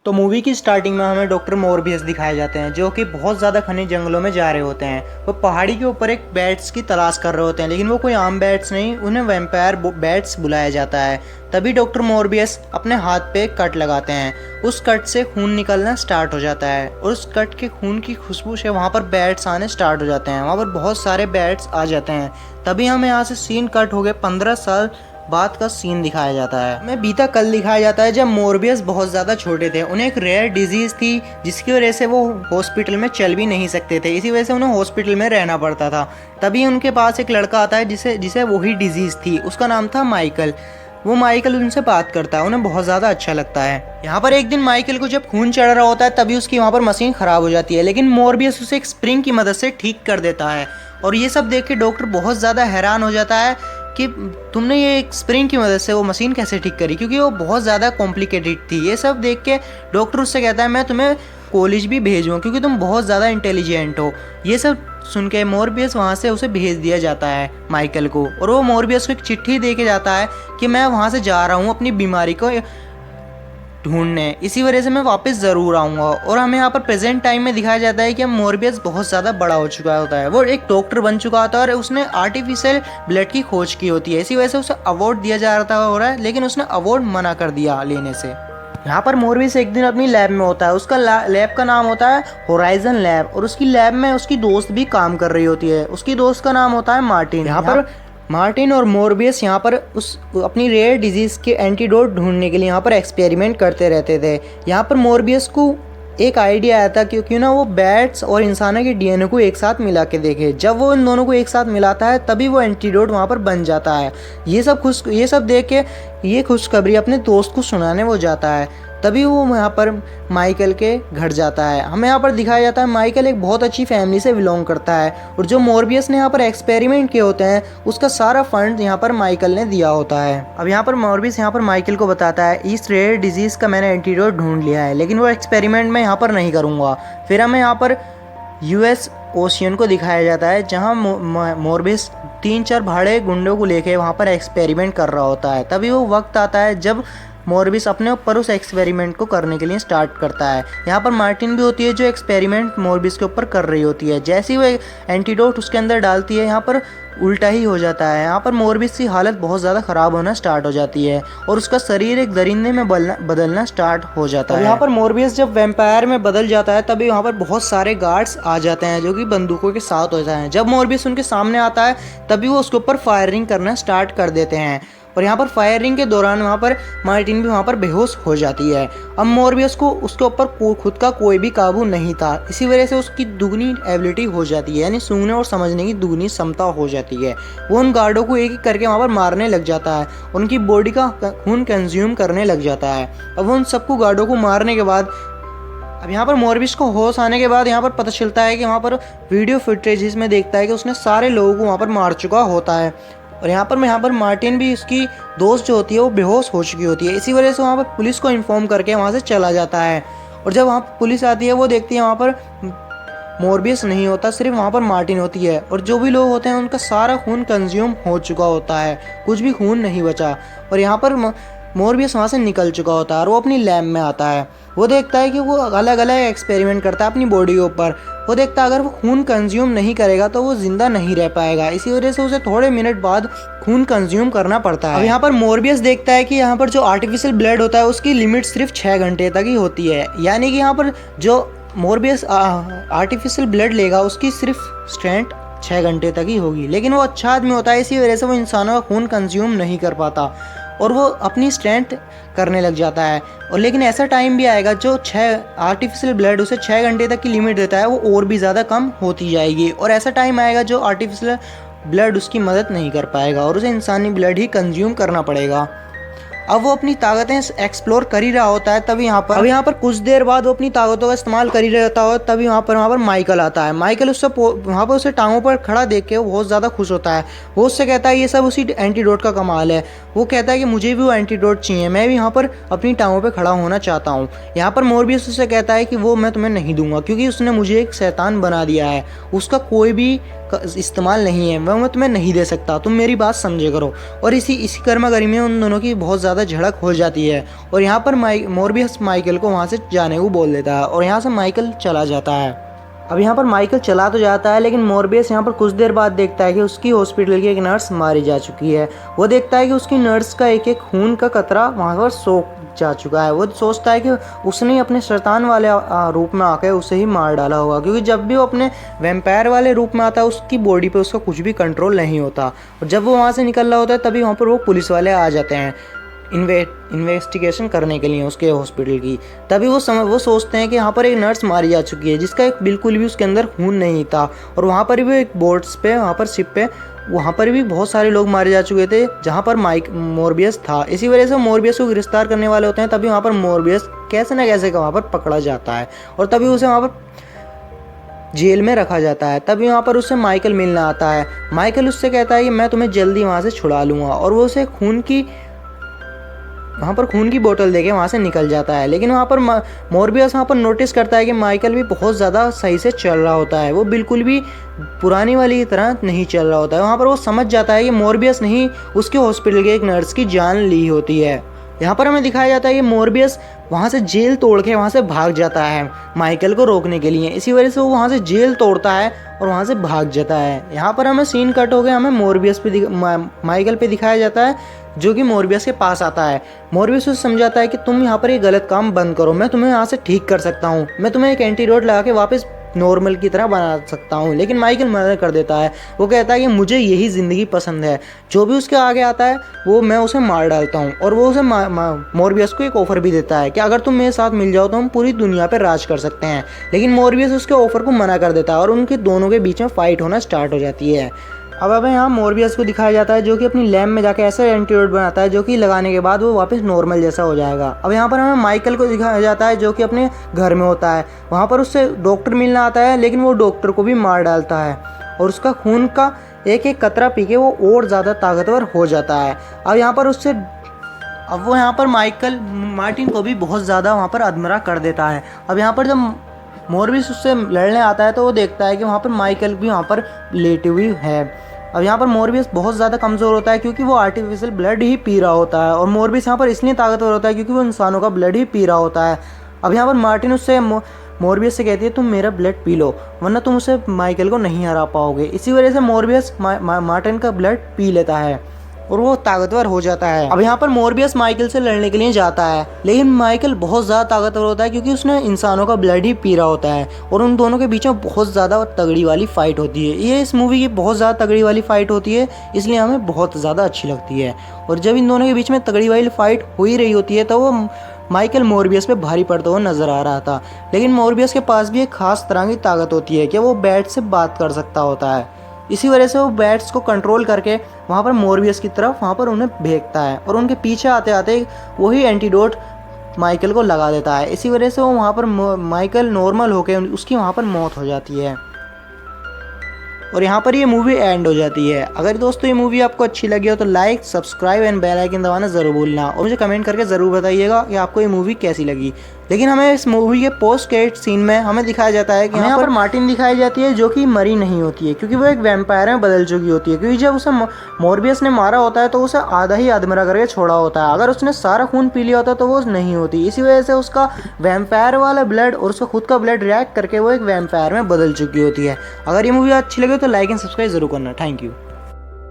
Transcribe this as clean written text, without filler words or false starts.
तो मूवी की स्टार्टिंग में हमें डॉक्टर मोरबियस दिखाए जाते हैं जो कि बहुत ज़्यादा घने जंगलों में जा रहे होते हैं। वो पहाड़ी के ऊपर एक बैट्स की तलाश कर रहे होते हैं, लेकिन वो कोई आम बैट्स नहीं, उन्हें वैम्पायर बैट्स बुलाया जाता है। तभी डॉक्टर मोरबियस अपने हाथ पे कट लगाते हैं। उस कट से खून निकलना स्टार्ट हो जाता है और उस कट के खून की खुशबू से वहाँ पर बैट्स आने स्टार्ट हो जाते हैं। वहाँ पर बहुत सारे बैट्स आ जाते हैं। तभी हमें यहाँ से सीन कट हो गए 15 साल बाद का सीन दिखाया जाता है। हमें बीता कल दिखाया जाता है जब मोरबियस बहुत ज़्यादा छोटे थे। उन्हें एक रेयर डिजीज़ थी जिसकी वजह से वो हॉस्पिटल में चल भी नहीं सकते थे। इसी वजह से उन्हें हॉस्पिटल में रहना पड़ता था। तभी उनके पास एक लड़का आता है जिसे वही डिजीज़ थी। उसका नाम था माइकल। वो माइकल उनसे बात करता है, उन्हें बहुत ज़्यादा अच्छा लगता है। यहाँ पर एक दिन माइकल को जब खून चढ़ रहा होता है तभी उसकी वहाँ पर मशीन ख़राब हो जाती है, लेकिन मोरबियस उसे एक स्प्रिंग की मदद से ठीक कर देता है। और ये सब देख के डॉक्टर बहुत ज़्यादा हैरान हो जाता है कि तुमने ये एक स्प्रिंग की मदद से वो मशीन कैसे ठीक करी, क्योंकि वो बहुत ज़्यादा कॉम्प्लिकेटेड थी। ये सब देख के डॉक्टर उससे कहता है मैं तुम्हें कॉलेज भी भेजूँ क्योंकि तुम बहुत ज़्यादा इंटेलिजेंट हो। ये सब सुन के मोरबियस वहाँ से उसे भेज दिया जाता है माइकल को, और वो मोरबियस को एक चिट्ठी दे के जाता है कि मैं वहाँ से जा रहा हूँ अपनी बीमारी को ढूंढने, इसी वजह से मैं वापस ज़रूर आऊँगा। और हमें यहाँ पर प्रेजेंट टाइम में दिखाया जाता है कि मोरबियस बहुत ज़्यादा बड़ा हो चुका होता है। वो एक डॉक्टर बन चुका होता है और उसने आर्टिफिशियल ब्लड की खोज की होती है। इसी वजह से उसे अवार्ड दिया जा रहा है, लेकिन उसने अवार्ड मना कर दिया लेने से। यहाँ पर मोरबियस एक दिन अपनी लैब में होता है। उसका लैब का नाम होता है होराइजन लैब, और उसकी लैब में उसकी दोस्त भी काम कर रही होती है। उसकी दोस्त का नाम होता है मार्टिन। यहाँ पर मार्टिन और मोरबियस यहाँ पर उस अपनी रेयर डिजीज़ के एंटीडोट ढूंढने के लिए यहाँ पर एक्सपेरिमेंट करते रहते थे। यहाँ पर मोरबियस को एक आइडिया आया था क्योंकि ना वो बैट्स और इंसानों के डीएनए को एक साथ मिला के देखे। जब वो इन दोनों को एक साथ मिलाता है तभी वो एंटीडोट वहाँ पर बन जाता है। ये सब देख के ये खुशखबरी अपने दोस्त को सुनाने वो जाता है। तभी वो यहाँ पर माइकल के घर जाता है। हमें यहाँ पर दिखाया जाता है माइकल एक बहुत अच्छी फैमिली से बिलोंग करता है, और जो मोरबियस ने यहाँ पर एक्सपेरिमेंट किए होते हैं उसका सारा फंड यहाँ पर माइकल ने दिया होता है। अब यहाँ पर मोरबियस यहाँ पर माइकल को बताता है इस रेयर डिजीज़ का मैंने एंटीडोट ढूंढ लिया है, लेकिन वो एक्सपेरिमेंट मैं यहाँ पर नहीं करूँगा। फिर हमें यहाँ पर यूएस ओशियन को दिखाया जाता है जहाँ मोरबियस 3-4 भाड़े गुंडों को लेके वहाँ पर एक्सपेरिमेंट कर रहा होता है। तभी वो वक्त आता है जब मोरबियस अपने ऊपर उस एक्सपेरिमेंट को करने के लिए स्टार्ट करता है। यहाँ पर मार्टिन भी होती है जो एक्सपेरिमेंट मोरबियस के ऊपर कर रही होती है। जैसे ही वो एंटीडोट उसके अंदर डालती है यहाँ पर उल्टा ही हो जाता है। यहाँ पर मोरबियस की हालत बहुत ज़्यादा ख़राब होना स्टार्ट हो जाती है और उसका शरीर एक दरिंदे में बदलना स्टार्ट हो जाता है। यहाँ पर मोरबियस जब वैम्पायर में बदल जाता है तभी वहाँ पर बहुत सारे गार्ड्स आ जाते हैं जो कि बंदूकों के साथ होता है। जब मोरबियस उनके सामने आता है तभी वो उसके ऊपर फायरिंग करना स्टार्ट कर देते हैं, और यहाँ पर फायरिंग के दौरान वहाँ पर मार्टिन भी वहाँ पर बेहोश हो जाती है। अब मोरबियस को उसके ऊपर खुद का कोई भी काबू नहीं था, इसी वजह से उसकी दुगनी एबिलिटी हो जाती है, यानी सूंघने और समझने की दुगनी क्षमता हो जाती है। वो उन गार्डों को एक एक करके वहाँ पर मारने लग जाता है, उनकी बॉडी का खून कंज्यूम करने लग जाता है। अब उन सबको गार्डों को मारने के बाद अब यहाँ पर मोरबियस को होश आने के बाद यहाँ पर पता चलता है कि वहाँ पर वीडियो फुटेजेस में देखता है कि उसने सारे लोगों को वहाँ पर मार चुका होता है। और यहाँ पर मार्टिन भी उसकी दोस्त जो होती है वो बेहोश हो चुकी होती है। इसी वजह से वहाँ पर पुलिस को इन्फॉर्म करके वहाँ से चला जाता है, और जब वहाँ पर पुलिस आती है वो देखती है वहाँ पर मोरबियस नहीं होता, सिर्फ वहाँ पर मार्टिन होती है, और जो भी लोग होते हैं उनका सारा खून कंज्यूम हो चुका होता है, कुछ भी खून नहीं बचा। और यहाँ पर मोरबियस वहाँ से निकल चुका होता है और वो अपनी लैब में आता है। वो देखता है कि वो अलग अलग एक्सपेरिमेंट करता है अपनी बॉडी के ऊपर। वो देखता है अगर वो खून कंज्यूम नहीं करेगा तो वो ज़िंदा नहीं रह पाएगा, इसी वजह से उसे थोड़े मिनट बाद खून कंज्यूम करना पड़ता है। अब यहाँ पर मोरबियस देखता है कि यहाँ पर जो आर्टिफिशियल ब्लड होता है उसकी लिमिट सिर्फ 6 घंटे तक ही होती है, यानी कि यहाँ पर जो मोरबियस आर्टिफिशियल ब्लड लेगा उसकी सिर्फ स्ट्रेंथ 6 घंटे तक ही होगी। लेकिन वो अच्छा आदमी होता है, इसी वजह से वो इंसानों का खून कंज्यूम नहीं कर पाता और वो अपनी स्ट्रेंथ करने लग जाता है। और लेकिन ऐसा टाइम भी आएगा जो 6 आर्टिफिशियल ब्लड उसे 6 घंटे तक की लिमिट देता है, वो और भी ज़्यादा कम होती जाएगी, और ऐसा टाइम आएगा जो आर्टिफिशियल ब्लड उसकी मदद नहीं कर पाएगा और उसे इंसानी ब्लड ही कंज्यूम करना पड़ेगा। अब वो अपनी ताकतें एक्सप्लोर कर ही रहा होता है। तभी यहाँ पर कुछ देर बाद वो अपनी ताकतों का इस्तेमाल कर ही रहता हो, तभी वहाँ पर माइकल आता है। माइकल उससे वहाँ पर उसे टांगों पर खड़ा देख के वो बहुत ज़्यादा खुश होता है। वो उससे कहता है ये सब उसी एंटीडोट का कमाल है। वो कहता है कि मुझे भी वो एंटीडोट चाहिए, मैं भी यहाँ पर अपनी टांगों पर खड़ा होना चाहता हूँ। यहाँ पर मोरबियस उससे कहता है कि वो मैं तुम्हें नहीं दूंगा क्योंकि उसने मुझे एक शैतान बना दिया है, उसका कोई भी इस्तेमाल नहीं है वह मैं तुम्हें नहीं दे सकता, तुम मेरी बात समझे करो। और इसी गर्मा गर्मी में उन दोनों की बहुत ज़्यादा झड़क हो जाती है और यहाँ पर मोरबियस माइकल को वहाँ से जाने को बोल देता है और यहाँ से माइकल चला जाता है। अब यहाँ पर माइकल चला तो जाता है लेकिन मोरबियस यहाँ पर कुछ देर बाद देखता है कि उसकी हॉस्पिटल की एक नर्स मारी जा चुकी है। वो देखता है कि उसकी नर्स का एक एक खून का कतरा वहाँ पर सोख जा चुका है। वो सोचता है कि उसने अपने शैतान वाले रूप में आकर उसे ही मार डाला होगा, क्योंकि जब भी वो अपने वैम्पायर वाले रूप में आता है उसकी बॉडी पे उसका कुछ भी कंट्रोल नहीं होता। और जब वो वहाँ से निकल रहा होता है तभी वहाँ पर वो पुलिस वाले आ जाते हैं इन्वेस्टिगेशन करने के लिए उसके हॉस्पिटल की। तभी वो सोचते हैं कि यहाँ पर एक नर्स मारी जा चुकी है जिसका एक बिल्कुल भी उसके अंदर खून नहीं था। और वहाँ पर भी एक बोट्स पे वहाँ पर शिप पे वहाँ पर भी बहुत सारे लोग मारे जा चुके थे जहाँ पर मोरबियस था। इसी वजह से मोरबियस को गिरफ्तार करने वाले होते हैं। तभी वहाँ पर मोरबियस कैसे ना कैसे वहाँ पर पकड़ा जाता है और तभी उसे वहाँ पर जेल में रखा जाता है। तभी वहाँ पर उससे माइकल मिलने आता है। माइकल उससे कहता है कि मैं तुम्हें जल्दी वहाँ से छुड़ा लूँगा और वो उसे वहाँ पर खून की बोतल देके वहाँ से निकल जाता है। लेकिन वहाँ पर मोरबियस वहाँ पर नोटिस करता है कि माइकल भी बहुत ज़्यादा सही से चल रहा होता है, वो बिल्कुल भी पुरानी वाली की तरह नहीं चल रहा होता है। वहाँ पर वो समझ जाता है कि मोरबियस नहीं उसके हॉस्पिटल के एक नर्स की जान ली होती है। यहाँ पर हमें दिखाया जाता है कि मोरबियस वहाँ से जेल तोड़ के वहाँ से भाग जाता है माइकल को रोकने के लिए। इसी वजह से वो वहाँ से जेल तोड़ता है और वहाँ से भाग जाता है। यहाँ पर हमें सीन कट हो गया, हमें मोरबियस पे माइकल पे दिखाया जाता है जो कि मोरबियस के पास आता है। मोरबियस उसे समझाता है कि तुम यहाँ पर ये गलत काम बंद करो, मैं तुम्हें यहाँ से ठीक कर सकता हूँ, मैं तुम्हें एक एंटीडोट लगा के वापस नॉर्मल की तरह बना सकता हूँ। लेकिन माइकल मना कर देता है। वो कहता है कि मुझे यही ज़िंदगी पसंद है, जो भी उसके आगे आता है वो मैं उसे मार डालता हूँ। और वो उसे मोरबियस को एक ऑफ़र भी देता है कि अगर तुम मेरे साथ मिल जाओ तो हम पूरी दुनिया पर राज कर सकते हैं। लेकिन मोरबियस उसके ऑफ़र को मना कर देता है और उनके दोनों के बीच में फ़ाइट होना स्टार्ट हो जाती है। अब यहाँ मोरबियस को दिखाया जाता है जो कि अपनी लैब में जाके ऐसा एंटीडोट बनाता है जो कि लगाने के बाद वो वापस नॉर्मल जैसा हो जाएगा। अब यहाँ पर हमें माइकल को दिखाया जाता है जो कि अपने घर में होता है। वहाँ पर उससे डॉक्टर मिलना आता है लेकिन वो डॉक्टर को भी मार डालता है और उसका खून का एक एक कतरा पी के वो और ज़्यादा ताकतवर हो जाता है। अब वो यहाँ पर मार्टिन को भी बहुत ज़्यादा वहाँ पर अधमरा कर देता है। अब यहाँ पर जब मोरबियस उससे लड़ने आता है तो वो देखता है कि वहाँ पर माइकल भी वहाँ पर लेटी हुई है। अब यहाँ पर मोरबियस बहुत ज़्यादा कमज़ोर होता है क्योंकि वो आर्टिफिशियल ब्लड ही पी रहा होता है और मोरबियस यहाँ पर इसलिए ताकतवर होता है क्योंकि वो इंसानों का ब्लड ही पी रहा होता है। अब यहाँ पर मार्टिन उससे मोरबियस से कहती है तुम मेरा ब्लड पी लो वरना तुम उसे माइकल को नहीं हरा पाओगे। इसी वजह से मोरबियस मार्टिन का ब्लड पी लेता है और वो ताकतवर हो जाता है। अब यहाँ पर मोरबियस माइकल से लड़ने के लिए जाता है लेकिन माइकल बहुत ज़्यादा ताकतवर होता है क्योंकि उसने इंसानों का ब्लड ही पी रहा होता है और उन दोनों के बीच में बहुत ज़्यादा तगड़ी वाली फ़ाइट होती है। ये इस मूवी की बहुत ज़्यादा तगड़ी वाली फ़ाइट होती है इसलिए हमें बहुत ज़्यादा अच्छी लगती है। और जब इन दोनों के बीच में तगड़ी वाली फ़ाइट हो ही रही होती है तो वो माइकल मोरबियस पे भारी पड़ता हुआ नज़र आ रहा था। लेकिन मोरबियस के पास भी एक खास तरह की ताकत होती है कि वो बैट से बात कर सकता होता है। इसी वजह से वो बैट्स को कंट्रोल करके वहाँ पर मोरबियस की तरफ वहाँ पर उन्हें भेजता है और उनके पीछे आते आते वही एंटीडोट माइकल को लगा देता है। इसी वजह से वो वहाँ पर माइकल नॉर्मल होकर उसकी वहाँ पर मौत हो जाती है और यहाँ पर ये मूवी एंड हो जाती है। अगर दोस्तों ये मूवी आपको अच्छी लगी हो तो like, subscribe and bell icon दबाना ज़रूर भूलना और मुझे कमेंट करके ज़रूर बताइएगा कि आपको ये मूवी कैसी लगी। लेकिन हमें इस मूवी के पोस्ट क्रेडिट सीन में हमें दिखाया जाता है कि यहाँ पर मार्टिन दिखाई जाती है जो कि मरी नहीं होती है क्योंकि वो एक वैम्पायर में बदल चुकी होती है। क्योंकि जब उसे मोरबियस ने मारा होता है तो उसे आधा ही अधमरा करके छोड़ा होता है। अगर उसने सारा खून पी लिया होता तो वो नहीं होती। इसी वजह से उसका वैम्पायर वाला ब्लड और उसका खुद का ब्लड रिएक्ट करके वो एक वैम्पायर में बदल चुकी होती है। अगर ये मूवी अच्छी लगी तो लाइक एंड सब्सक्राइब जरूर करना। Thank you.